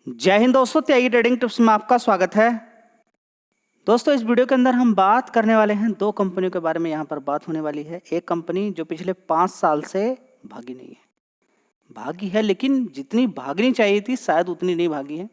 जय हिंद दोस्तों, त्यागी trading tips में आपका स्वागत है। दोस्तों, इस वीडियो के अंदर हम बात करने वाले हैं दो कंपनियों के बारे में। यहाँ पर बात होने वाली है एक कंपनी जो पिछले 5 साल से भागी नहीं है, भागी है लेकिन जितनी भागनी चाहिए थी शायद उतनी नहीं भागी है।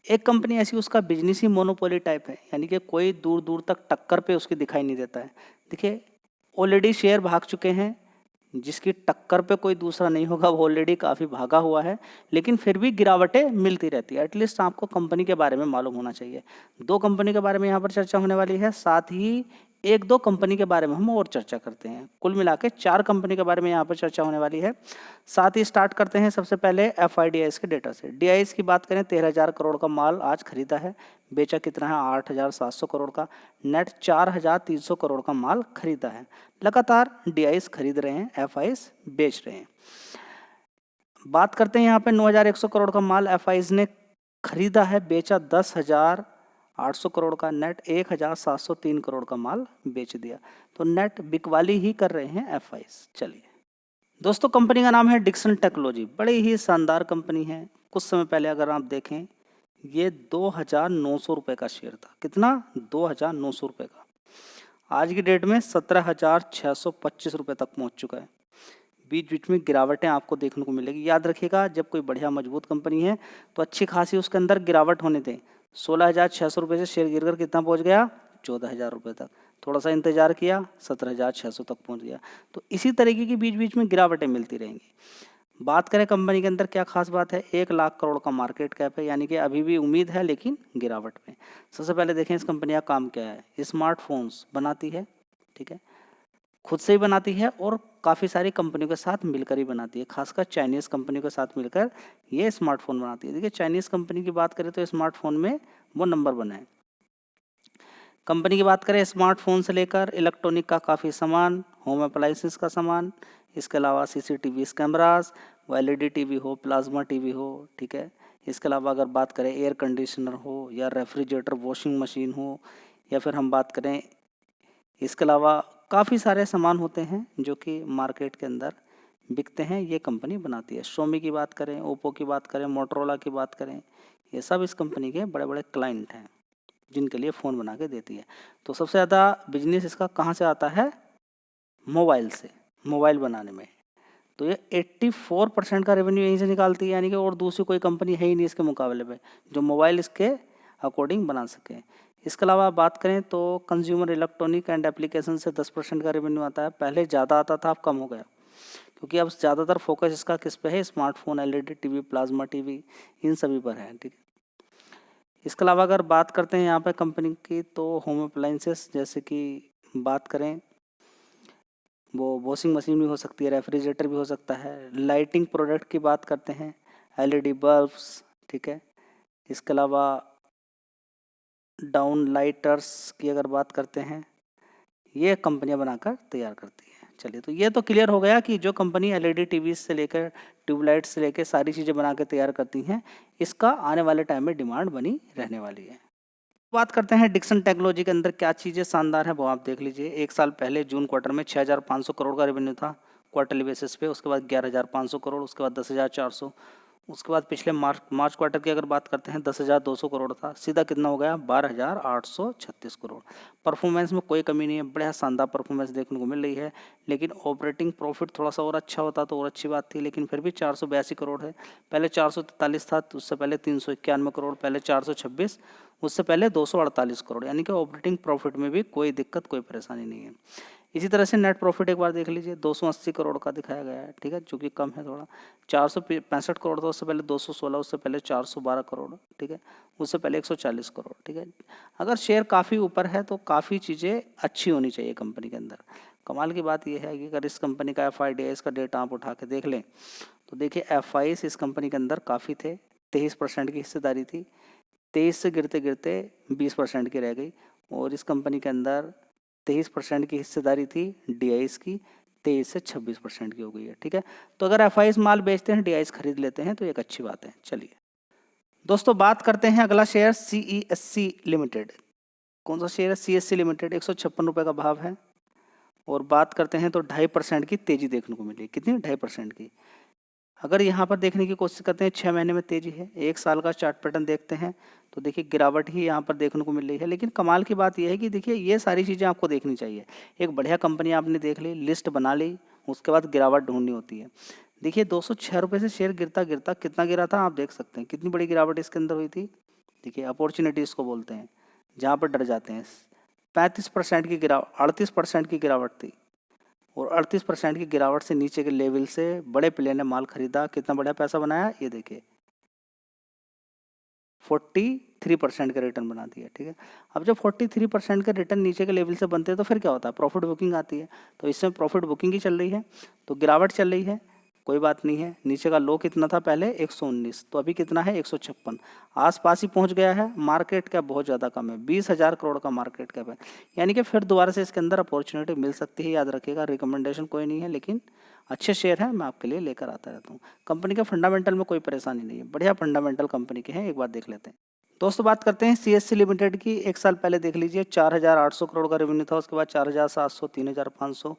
एक कंपनी ऐसी, उसका बिजनेस ही मोनोपोली टाइप है, यानी कि कोई दूर दूर तक टक्कर पे उसकी दिखाई नहीं देता है। देखिए, ऑलरेडी शेयर भाग चुके हैं, जिसकी टक्कर पे कोई दूसरा नहीं होगा वो ऑलरेडी काफ़ी भागा हुआ है, लेकिन फिर भी गिरावटें मिलती रहती है। एटलीस्ट आपको कंपनी के बारे में मालूम होना चाहिए। दो कंपनी के बारे में यहाँ पर चर्चा होने वाली है, साथ ही एक दो कंपनी के बारे में हम और चर्चा करते हैं। कुल मिला के 4 कंपनी के बारे में यहाँ पर चर्चा होने वाली है। साथ ही स्टार्ट करते हैं सबसे पहले FIDIS के डेटा से। DIS की बात करें, 13,000 करोड़ का माल आज खरीदा है, बेचा कितना है 8,700 करोड़ का, नेट 4,300 करोड़ का माल खरीदा है। लगातार DIS खरीद रहे हैं, FIs बेच रहे हैं। बात करते हैं यहाँ पे 9,100 करोड़ का माल FIs ने खरीदा है, बेचा 10,800 करोड़ का, नेट 1,703 करोड़ का माल बेच दिया। तो नेट बिकवाली ही कर रहे हैं FIs। चलिए दोस्तों, कंपनी का नाम है डिक्सन टेक्नोलॉजी। बड़ी ही शानदार कंपनी है। कुछ समय पहले अगर आप देखें, ये 2,900 रुपये का शेयर था। कितना? 2,900 रुपये का। आज की डेट में 17,625 रुपये तक पहुंच चुका है। बीच बीच में गिरावटें आपको देखने को मिलेगी। याद रखिएगा, जब कोई बढ़िया मजबूत कंपनी है तो अच्छी खासी उसके अंदर गिरावट होने दें। 16,600 रुपये से शेयर गिरकर कितना पहुंच गया? 14,000 रुपये तक। थोड़ा सा इंतजार किया, 17,600 तक पहुंच गया। तो इसी तरीके की बीच बीच में गिरावटें मिलती रहेंगी। बात करें कंपनी के अंदर क्या खास बात है, 1,00,000 करोड़ का मार्केट कैप है, यानी कि अभी भी उम्मीद है लेकिन गिरावट में। सबसे पहले देखें इस कंपनी का काम क्या है। स्मार्टफोन्स बनाती है, ठीक है, खुद से ही बनाती है और काफ़ी सारी कंपनियों के साथ मिलकर ही बनाती है। खासकर चाइनीज़ कंपनियों के साथ मिलकर ये स्मार्टफोन बनाती है। देखिए, चाइनीज़ कंपनी की बात करें तो स्मार्टफोन में वो नंबर 1 है। कंपनी की बात करें, स्मार्टफोन से लेकर इलेक्ट्रॉनिक का काफ़ी सामान, होम अप्लाइंसेस का सामान, इसके अलावा CCTV कैमरास, LED टीवी हो, प्लाज्मा टीवी हो, ठीक है। इसके अलावा अगर बात करें एयर कंडीशनर हो या रेफ्रिजरेटर, वॉशिंग मशीन हो, या फिर हम बात करें, इसके अलावा काफ़ी सारे सामान होते हैं जो कि मार्केट के अंदर बिकते हैं, ये कंपनी बनाती है। Xiaomi की बात करें, ओप्पो की बात करें, मोटरोला की बात करें, ये सब इस कंपनी के बड़े बड़े क्लाइंट हैं जिनके लिए फ़ोन बना के देती है। तो सबसे ज़्यादा बिजनेस इसका कहाँ से आता है? मोबाइल से, मोबाइल बनाने में। तो ये 84% का रेवेन्यू यहीं से निकालती है, यानी कि और दूसरी कोई कंपनी है ही नहीं इसके मुकाबले में जो मोबाइल इसके अकॉर्डिंग बना सके। इसके अलावा बात करें तो कंज्यूमर इलेक्ट्रॉनिक एंड एप्लीकेशन से 10% का रेवेन्यू आता है। पहले ज़्यादा आता था, अब कम हो गया, क्योंकि अब ज़्यादातर फोकस इसका किस पे है? Smartphone, LED TV, plasma TV, इन सभी पर है, ठीक है। इसके अलावा अगर बात करते हैं यहाँ पे कंपनी की, तो होम अप्लाइंसेस जैसे कि बात करें, वो वॉशिंग मशीन भी हो सकती है, रेफ्रिजरेटर भी हो सकता है। लाइटिंग प्रोडक्ट की बात करते हैं, LED बल्ब्स, ठीक है। इसके अलावा डाउन लाइटर्स की अगर बात करते हैं, ये कंपनियां बनाकर तैयार करती हैं। चलिए, तो ये तो क्लियर हो गया कि जो कंपनी LED टीवी से लेकर ट्यूबलाइट से लेकर सारी चीज़ें बना के तैयार करती हैं, इसका आने वाले टाइम में डिमांड बनी रहने वाली है। बात करते हैं डिक्सन टेक्नोलॉजी के अंदर क्या चीज़ें शानदार है वो आप देख लीजिए। एक साल पहले जून क्वार्टर में 6,500 करोड़ का रेवेन्यू था क्वार्टरली बेसिस पे। उसके बाद 11,500 करोड़, उसके बाद 10,400, उसके बाद पिछले मार्च क्वार्टर की अगर बात करते हैं 10,200 करोड़ था। सीधा कितना हो गया? 12,836 करोड़। परफॉर्मेंस में कोई कमी नहीं है, बड़ा शानदार परफॉर्मेंस देखने को मिल रही है। लेकिन ऑपरेटिंग प्रॉफिट थोड़ा सा और अच्छा होता तो और अच्छी बात थी, लेकिन फिर भी 482 करोड़ है। पहले 443 था, उससे पहले 391 करोड़, पहले 426, उससे पहले 248 करोड़, यानी कि ऑपरेटिंग प्रॉफिट में भी कोई दिक्कत, कोई परेशानी नहीं है। इसी तरह से नेट प्रॉफिट एक बार देख लीजिए, 280 करोड़ का दिखाया गया है, ठीक है, जो कि कम है थोड़ा। 465 करोड़ था, उससे पहले 216, उससे पहले 412 करोड़, ठीक है, उससे पहले 140 करोड़, ठीक है। अगर शेयर काफ़ी ऊपर है तो काफ़ी चीज़ें अच्छी होनी चाहिए कंपनी के अंदर। कमाल की बात यह है कि अगर इस कंपनी का FIDIS का डेटा आप उठा के देख लें तो देखिए, FIs इस कंपनी के अंदर काफ़ी थे। 23% की हिस्सेदारी थी, 23 से गिरते गिरते 20% की रह गई। और इस कंपनी के अंदर 23% की हिस्सेदारी थी DIS की, 23 से 26% की हो गई है, ठीक है। तो अगर FIs माल बेचते हैं, DIS खरीद लेते हैं तो एक अच्छी बात है। चलिए दोस्तों, बात करते हैं अगला शेयर CESC लिमिटेड। कौन सा शेयर है? CESC limited. 156 रुपये का भाव है। और बात करते हैं तो 2.5% की तेजी देखने को मिली। कितनी? 2.5% की। अगर यहाँ पर देखने की कोशिश करते हैं 6 महीने में तेजी है, 1 साल का चार्ट पैटर्न देखते हैं तो देखिए गिरावट ही यहाँ पर देखने को मिल रही है। लेकिन कमाल की बात यह है कि देखिए ये सारी चीज़ें आपको देखनी चाहिए। एक बढ़िया कंपनी आपने देख ली, लिस्ट बना ली, उसके बाद गिरावट ढूंढनी होती है। देखिए 206 रुपये से शेयर गिरता गिरता कितना गिरा था आप देख सकते हैं, कितनी बड़ी गिरावट इसके अंदर हुई थी। देखिए अपॉर्चुनिटी इसको बोलते हैं, जहाँ पर डर जाते हैं। 35% की गिरावट, 38% की गिरावट थी और 38% की गिरावट से नीचे के लेवल से बड़े प्लेयर ने माल खरीदा, कितना बड़ा पैसा बनाया ये देखिए, 43% का रिटर्न बना दिया। ठीक है, अब जब 43% का रिटर्न नीचे के लेवल से बनते हैं तो फिर क्या होता है, प्रॉफिट बुकिंग आती है। तो इसमें प्रॉफिट बुकिंग ही चल रही है, तो गिरावट चल रही है, कोई बात नहीं है। नीचे का लो कितना था पहले 119, तो अभी कितना है 156, आसपास ही पहुंच गया है। मार्केट कैप बहुत ज़्यादा कम है, 20,000 करोड़ का मार्केट कैप है, यानी कि फिर दोबारा से इसके अंदर अपॉर्चुनिटी मिल सकती है। याद रखिएगा, रिकमेंडेशन कोई नहीं है, लेकिन अच्छे शेयर हैं, मैं आपके लिए लेकर आता रहता हूँ। कंपनी के फंडामेंटल में कोई परेशानी नहीं है, बढ़िया फंडामेंटल कंपनी के हैं, एक बार देख लेते हैं। दोस्तों बात करते हैं सीएससी लिमिटेड की। 1 साल पहले देख लीजिए 4,800 करोड़ का रेवेन्यू था, उसके बाद 4,700, 3,500,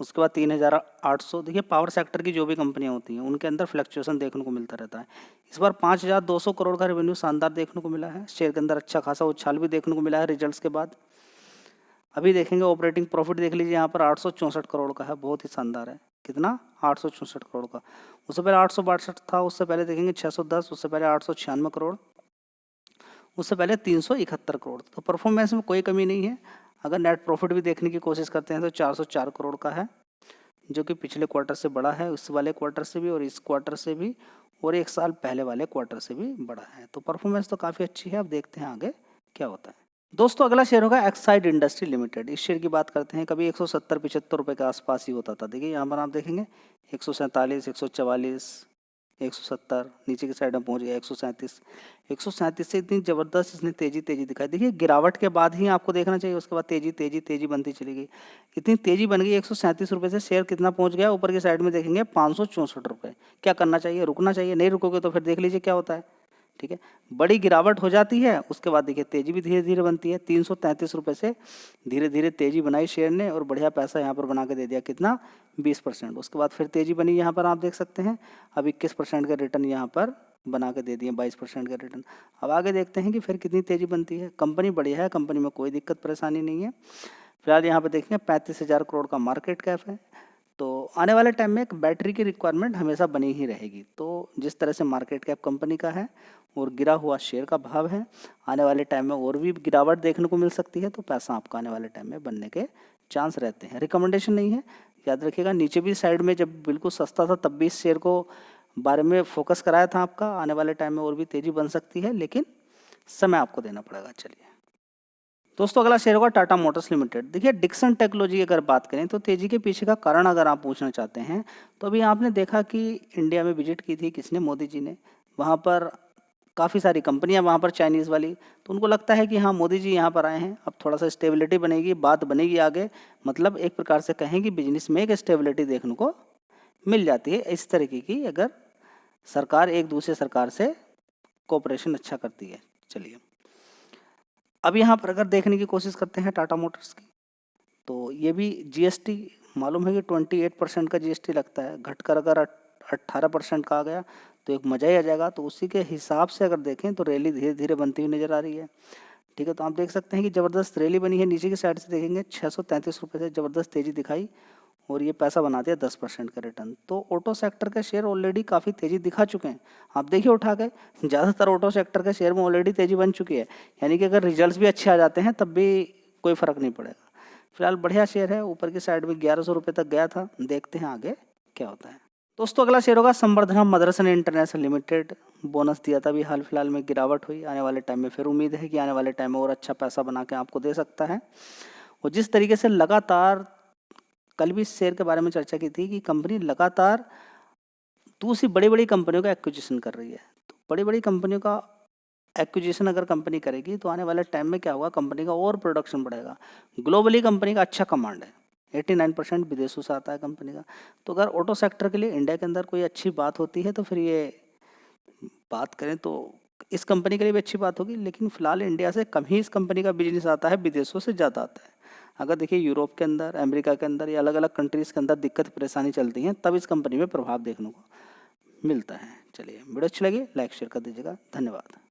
उसके बाद 3,800। देखिए पावर सेक्टर की जो भी कंपनियां होती हैं उनके अंदर फ्लक्चुएशन देखने को मिलता रहता है। इस बार 5,200 करोड़ का रेवेन्यू शानदार देखने को मिला है, शेयर के अंदर अच्छा खासा उछाल भी देखने को मिला है रिजल्ट्स के बाद। अभी देखेंगे ऑपरेटिंग प्रॉफिट देख लीजिए, यहाँ पर 864 करोड़ का है, बहुत ही शानदार है। कितना, 864 करोड़ का। उससे पहले 862 था, उससे पहले देखेंगे 610, उससे पहले 896 करोड़, उससे पहले 371 करोड़। तो परफॉर्मेंस में कोई कमी नहीं है। अगर नेट प्रॉफिट भी देखने की कोशिश करते हैं तो 404 करोड़ का है, जो कि पिछले क्वार्टर से बड़ा है, इस वाले क्वार्टर से भी और इस क्वार्टर से भी, और 1 साल पहले वाले क्वार्टर से भी बड़ा है। तो परफॉर्मेंस तो काफ़ी अच्छी है। अब देखते हैं आगे क्या होता है। दोस्तों अगला शेयर होगा एक्साइड इंडस्ट्री लिमिटेड। इस शेयर की बात करते हैं, कभी 170-75 रुपये के आसपास ही होता था। देखिए यहाँ पर आप देखेंगे 147, 144, 170, नीचे की साइड में पहुंच गया 137। 137 से इतनी ज़बरदस्त इसने तेजी दिखाई। देखिए गिरावट के बाद ही आपको देखना चाहिए, उसके बाद तेजी बनती चली गई। इतनी तेजी बन गई 137 रुपये से शेयर कितना पहुंच गया, ऊपर की साइड में देखेंगे 564 रुपये। क्या करना चाहिए, रुकना चाहिए, नहीं रुकोगे तो फिर देख लीजिए क्या होता है। ठीक है, बड़ी गिरावट हो जाती है, उसके बाद देखिए तेजी भी धीरे धीरे बनती है। 333 रुपये से धीरे धीरे तेजी बनाई शेयर ने और बढ़िया पैसा यहाँ पर बना के दे दिया, कितना, 20%। उसके बाद फिर तेजी बनी, यहाँ पर आप देख सकते हैं अब 21% का रिटर्न यहाँ पर बना के दे दिए, 22% का रिटर्न। अब आगे देखते हैं कि फिर कितनी तेजी बनती है। कंपनी बढ़िया है, कंपनी में कोई दिक्कत परेशानी नहीं है। फिलहाल यहाँ पर देखेंगे 35,000 करोड़ का मार्केट कैप है। तो आने वाले टाइम में एक बैटरी की रिक्वायरमेंट हमेशा बनी ही रहेगी। तो जिस तरह से मार्केट कैप कंपनी का है और गिरा हुआ शेयर का भाव है, आने वाले टाइम में और भी गिरावट देखने को मिल सकती है। तो पैसा आपका आने वाले टाइम में बनने के चांस रहते हैं। रिकमेंडेशन नहीं है, याद रखिएगा। नीचे भी साइड में जब बिल्कुल सस्ता था तब भी इस शेयर को बारे में फोकस कराया था आपका। आने वाले टाइम में और भी तेज़ी बन सकती है, लेकिन समय आपको देना पड़ेगा। चलिए दोस्तों अगला शेयर होगा टाटा मोटर्स लिमिटेड। देखिए डिक्सन टेक्नोलॉजी की अगर बात करें तो तेजी के पीछे का कारण अगर आप पूछना चाहते हैं तो अभी आपने देखा कि इंडिया में विजिट की थी किसने, मोदी जी ने। वहाँ पर काफ़ी सारी कंपनियां वहाँ पर चाइनीज़ वाली, तो उनको लगता है कि हाँ मोदी जी यहाँ पर आए हैं, अब थोड़ा सा स्टेबिलिटी बनेगी, बात बनेगी आगे। मतलब एक प्रकार से कहें कि बिजनेस में एक स्टेबिलिटी देखने को मिल जाती है इस तरीके की, अगर सरकार एक दूसरे सरकार से कोऑपरेशन अच्छा करती है। चलिए अब यहाँ पर अगर देखने की कोशिश करते हैं टाटा मोटर्स की, तो ये भी जीएसटी मालूम है कि 28% का जीएसटी लगता है, घटकर अगर 18% का आ गया तो एक मज़ा ही आ जाएगा। तो उसी के हिसाब से अगर देखें तो रैली धीरे धीरे बनती हुई नज़र आ रही है। ठीक है, तो आप देख सकते हैं कि ज़बरदस्त रैली बनी है। नीचे की साइड से देखेंगे 633 रुपये से ज़बरदस्त तेज़ी दिखाई और ये पैसा बना दिया 10% का रिटर्न। तो ऑटो सेक्टर के शेयर ऑलरेडी काफ़ी तेज़ी दिखा चुके हैं। आप देखिए उठा के, ज़्यादातर ऑटो सेक्टर के शेयर में ऑलरेडी तेज़ी बन चुकी है, यानी कि अगर रिजल्ट्स भी अच्छे आ जाते हैं तब भी कोई फ़र्क नहीं पड़ेगा। फिलहाल बढ़िया शेयर है, ऊपर की साइड में 1100 रुपये तक गया था। देखते हैं आगे क्या होता है। दोस्तों अगला शेयर होगा संवर्धना मदरसन इंटरनेशनल लिमिटेड। बोनस दिया था, अभी हाल फिलहाल में गिरावट हुई, आने वाले टाइम में फिर उम्मीद है कि आने वाले टाइम में और अच्छा पैसा बना के आपको दे सकता है। और जिस तरीके से लगातार, कल भी इस शेयर के बारे में चर्चा की थी कि कंपनी लगातार दूसरी बड़ी बड़ी कंपनियों का एक्विजिशन कर रही है। तो बड़ी बड़ी कंपनियों का एक्विजिशन अगर कंपनी करेगी तो आने वाले टाइम में क्या होगा, कंपनी का और प्रोडक्शन बढ़ेगा। ग्लोबली कंपनी का अच्छा कमांड है, 89% विदेशों से आता है कंपनी का। तो अगर ऑटो सेक्टर के लिए इंडिया के अंदर कोई अच्छी बात होती है तो फिर ये बात करें तो इस कंपनी के लिए भी अच्छी बात होगी। लेकिन फिलहाल इंडिया से कम ही इस कंपनी का बिजनेस आता है, विदेशों से ज़्यादा आता है। अगर देखिए यूरोप के अंदर, अमेरिका के अंदर या अलग अलग कंट्रीज़ के अंदर दिक्कत परेशानी चलती हैं तब इस कंपनी में प्रभाव देखने को मिलता है। चलिए, वीडियो अच्छी लगी लाइक शेयर कर दीजिएगा। धन्यवाद।